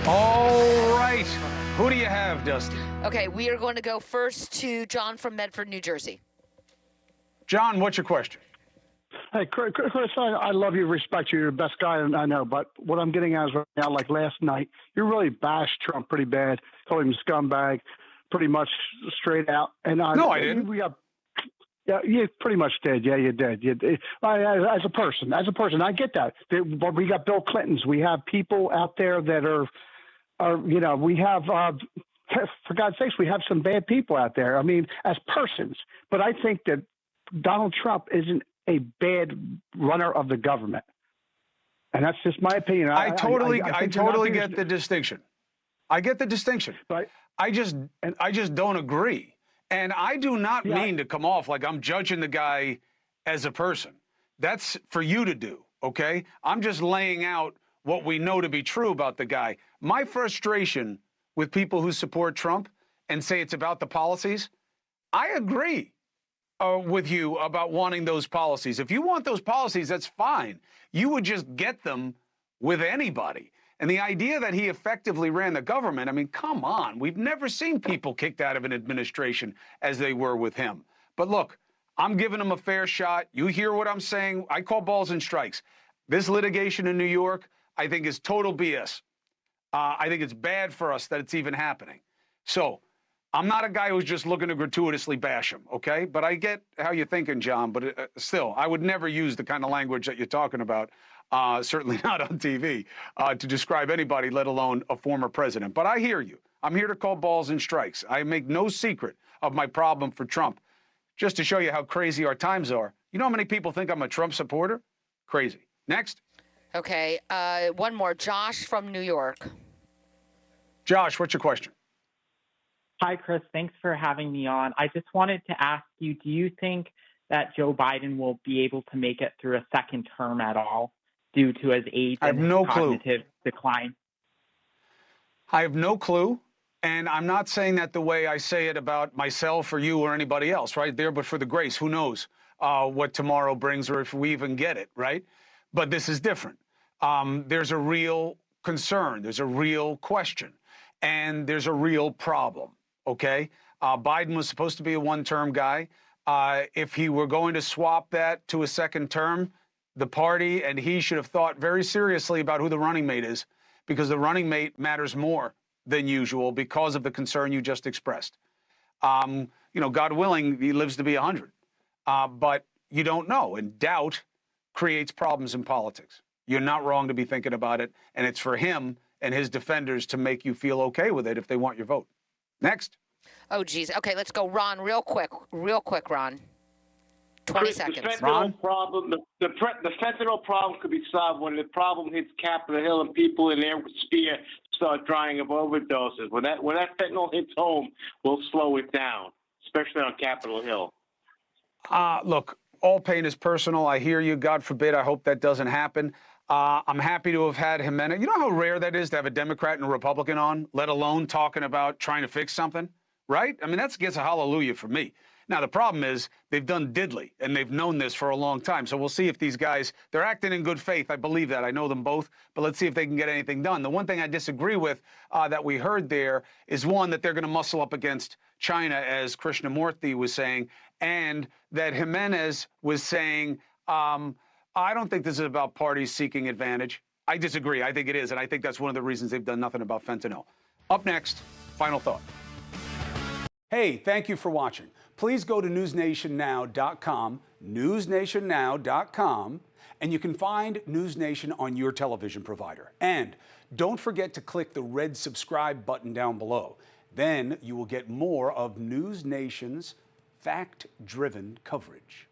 All right. Who do you have, Dusty? Okay, we are going to go first to John from Medford, New Jersey. John, what's your question? Hey, Chris, I love you, respect you. You're the best guy I know. But what I'm getting at is right now, like last night, you really bashed Trump pretty bad, called him a scumbag, pretty much straight out. And No, I didn't. Yeah, you pretty much did. Yeah, you did. As a person, I get that. But we got Bill Clintons. We have people out there that are we have, for God's sakes, we have some bad people out there. I mean, as persons. But I think that Donald Trump isn't a bad runner of the government. And that's just my opinion. I totally get the distinction. I get the distinction. Right. I just don't agree. And I do not mean to come off like I'm judging the guy as a person. That's for you to do, okay? I'm just laying out what we know to be true about the guy. My frustration with people who support Trump and say it's about the policies, I agree with you about wanting those policies. If you want those policies, that's fine. You would just get them with anybody. And the idea that he effectively ran the government, I mean, come on. We've never seen people kicked out of an administration as they were with him. But look, I'm giving him a fair shot. You hear what I'm saying? I call balls and strikes. This litigation in New York, I think, is total BS. I think it's bad for us that it's even happening. So I'm not a guy who's just looking to gratuitously bash him, okay? But I get how you're thinking, John. But still, I would never use the kind of language that you're talking about, certainly not on TV, to describe anybody, let alone a former president. But I hear you. I'm here to call balls and strikes. I make no secret of my problem for Trump. Just to show you how crazy our times are. You know how many people think I'm a Trump supporter? Crazy. Next. Okay, one more. Josh from New York. Josh, what's your question? Hi, Chris. Thanks for having me on. I just wanted to ask you, do you think that Joe Biden will be able to make it through a second term at all due to his age and his cognitive decline? I have no clue. And I'm not saying that the way I say it about myself or you or anybody else, right there, but for the grace, who knows what tomorrow brings or if we even get it, right? But this is different. There's a real concern. There's a real question. And there's a real problem, okay? Biden was supposed to be a one-term guy. If he were going to swap that to a second term, the party and he should have thought very seriously about who the running mate is, because the running mate matters more than usual because of the concern you just expressed. You know, God willing, he lives to be 100. But you don't know, and doubt creates problems in politics. You're not wrong to be thinking about it, and it's for him and his defenders to make you feel okay with it if they want your vote. Next. Oh, geez. Okay, let's go. Ron, real quick, Ron. 20 seconds. The fentanyl Ron? problem, the fentanyl problem could be solved when the problem hits Capitol Hill and people in their sphere start dying of overdoses. When that fentanyl hits home, we'll slow it down, especially on Capitol Hill. Look, all pain is personal. I hear you. God forbid. I hope that doesn't happen. I'm happy to have had Jimenez. You know how rare that is to have a Democrat and a Republican on, let alone talking about trying to fix something, right? I mean, that gets a hallelujah for me. Now, the problem is they've done diddly, and they've known this for a long time. So we'll see if these guys, they're acting in good faith. I believe that. I know them both. But let's see if they can get anything done. The one thing I disagree with that we heard there is, one, that they're going to muscle up against China, as Krishnamurthy was saying, and that Jimenez was saying, I don't think this is about parties seeking advantage. I disagree. I think it is. And I think that's one of the reasons they've done nothing about fentanyl. Up next, final thought. Hey, thank you for watching. Please go to newsnationnow.com, newsnationnow.com, and you can find NewsNation on your television provider. And don't forget to click the red subscribe button down below. Then you will get more of NewsNation's fact-driven coverage.